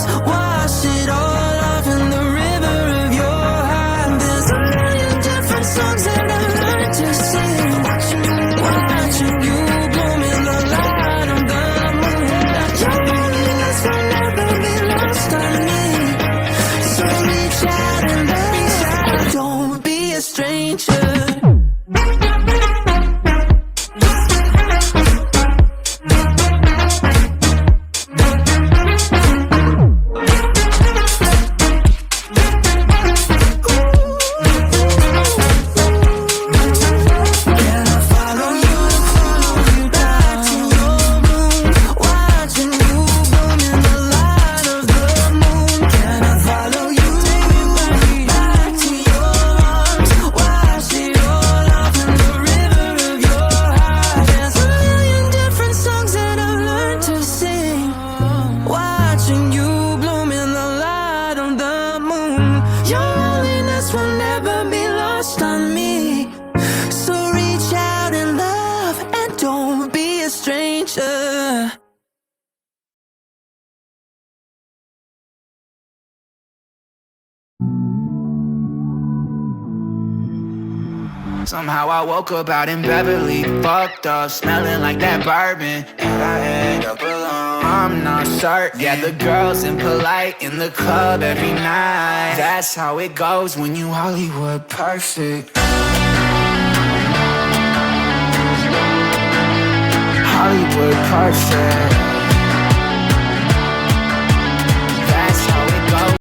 arms, wash it all off in the river of your heart. There's a million different songs that I learned to sing, watching you bloom in the light of the moon. Your loneliness will never be lost on me, so reach out and love, don't be a stranger. Somehow I woke up out in Beverly, fucked up, smelling like that bourbon, and I end up alone. I'm not certain. Yeah, the girls impolite in the club every night. That's how it goes when you Hollywood perfect. Hollywood perfect.